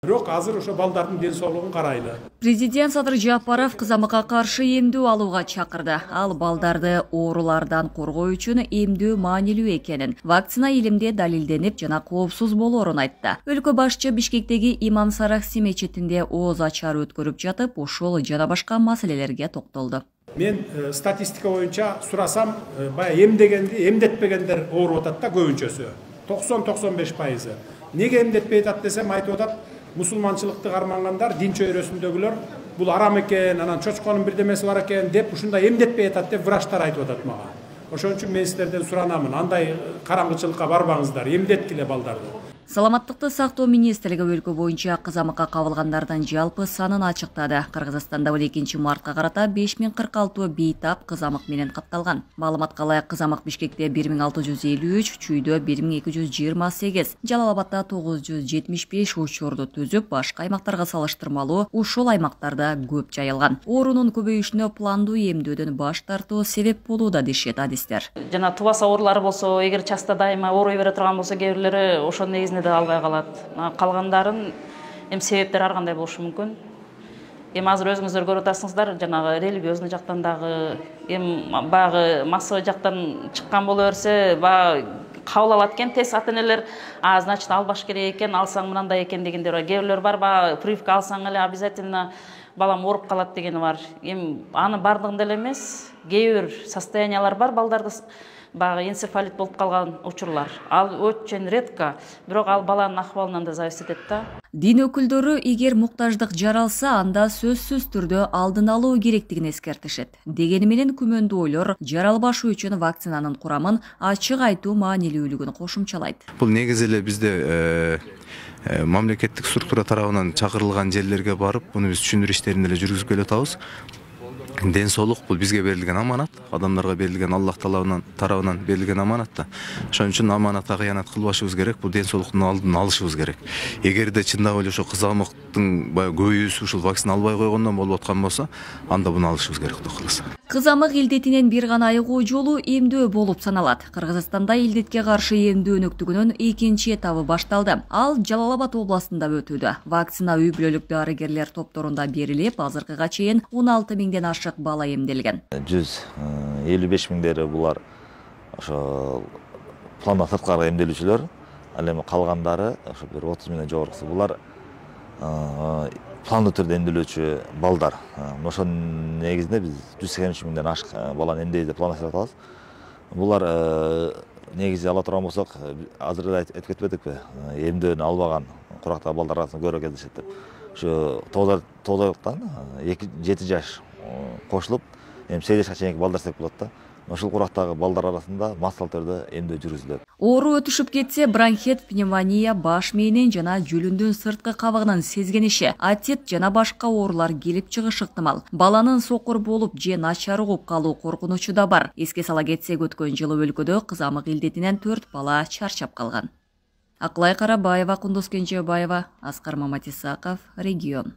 Бирок азыр ошо балдардын ден соолугун карайлы. Президент Садыр Жапаров кызамыкка каршы эмдөө алууга чакырды. Ал балдарды оорулардан коргоо үчүн эмдөө маанилүү экенин, вакцина илимде далилденип жана коопсуз болоорун айтты. Өлкө башчы Бишкектеги Имам Саракси мечетинде ооз ачар өткөрүп жатып, ошол жана башка маселелерге токтолду. Мен статистика боюнча сурасам, баягы эмдегенди эмдетпегендер ооруп атат да көбүнчөсү. 90-95%. Неге эмдетпей атат десем айтып атат, мусулманчылыкты кармангандар, дин чөйрөсүндөгүлөр, бул арам экен, анан чочконун бирдемеси бар экен деп ушундай эмдетпей атат деп врачтар айтып атат мага. Ошон үчүн мен силерден суранамын, андай караңгычылыкка барбаңыздар, эмдеткиле балдарды. Саламаттыкты сактоо министрлиги өлкө боюнча кызамыкка кабылгандардын жалпы санын ачыктады. Кыргызстанда 2 мартка карата 5046 бейтап кызамык менен катталган. Маалыматка ылайык кызамык Бишкекте 1653, Чүйдө 1228, Жалал-Абадда 975 учурду түзүп, башка аймактарга салыштырмалуу ушул аймактарда көп жайылган. Оорунун көбөйүшүнө пландуу эмдөөдөн баш тартуу себеп болууда дешет адистер. Жана тубаса оорулары болсо, эгер часта дайыма ооруй бере турган болсо, кээ бирлери ошонун негизинде да албай калат. Калгандарын себептери ар кандай болушу мүмкүн. Азыр өзүңүздөр көрүп атасыңыздар, жанагы религиозный жактан дагы, баягы массовый жактан чыккан боло берсе, баягы кабыл алат экен тез ата-энелер, значит албаш керек экен, алсаң мынандай экен дегендер бар. Кээ бирлер бар, баягы прививка алсаң эле обязательно балам ооруп калат дегени бар. Аны бардыгында эле эмес, кээ бир состояниялар бар, балдарды баягы энцефалит болуп калган учурлар. Ал өчөн редко, бирок ал баланын акыбалынан да зависит этет да. Дин өкүлдөрү эгер муктаждык жаралса, анда сөзсүз түрдө алдын алуу керектигин эскертишет. Дегени менен күмөндүү ойлор жаралбашы үчүн вакцинанын курамын ачык айтуу маанилүүлүгүн кошумчалайт. Бул негизи эле бизде мамлекеттик структура тарабынан чакырылган жерлерге барып, муну биз түшүндүрүү иштерин эле жүргүзүп келатабыз. Ден соолук бул бизге берилген аманат, адамдарга берилген Аллах тарабынан берилген аманат да. Ошон үчүн аманатка кыянат кылбашыбыз керек, бул ден соолуктун алдын алышыбыз керек. Эгерде чындап эле ошо кызамыктын көбөйүүсү ушул вакцина албай койгондон болуп аткан болсо, анда буну алышыбыз керек Кудай кааласа. Кызамык илдетинен бир гана айыгуу жолу эмдөө болуп саналат. Кыргызстанда илдетке каршы эмдөө өнөктүгүнүн 2 этабы башталды. Ал Жалал-Абад областында өтүүдө. Вакцина үй-бүлөлүк дарыгерлер топторунда берилип, азыркыга чейин 16 миңден ашык бала эмделген. 155 миңдери булар ошо пландан сырткары эмделүүчүлөр, ал эми калгандары ошо бир 30 миңден жогорусу булар пландуу түрдө эмделүүчү балдар. Ошонун негизинде биз 183 миңден ашык баланы эмдейбиз деп планлаштырып атабыз. Булар негизи ала турган болсок, азыр эле айтып кетпедикпи? Эмдөөнү албаган курактагы балдар арасында көбүрөөк кездешет деп. Ошо 9-тан 7 жаш кошулуп, 8 жашка чейинки балдар деп болот да. Ошол курактагы балдар арасында массалык түрдө эмдөө жүргүзүлөт. Оору өтүшүп кетсе, бронхит, пневмония, баш мээнин жана жүлүндүн сырткы кабыгынын сезгениши, атит жана башка оорулар келип чыгышы ыктымал. Баланын сокур болуп же начар угуп калуу коркунучу да бар. Эске сала кетсек, өткөн жылы өлкөдө кызамык илдетинен 4 бала чарчап калган. Акылай Карабаева, Кундуз Кенжебаева, Аскар Маматисаков, Регион.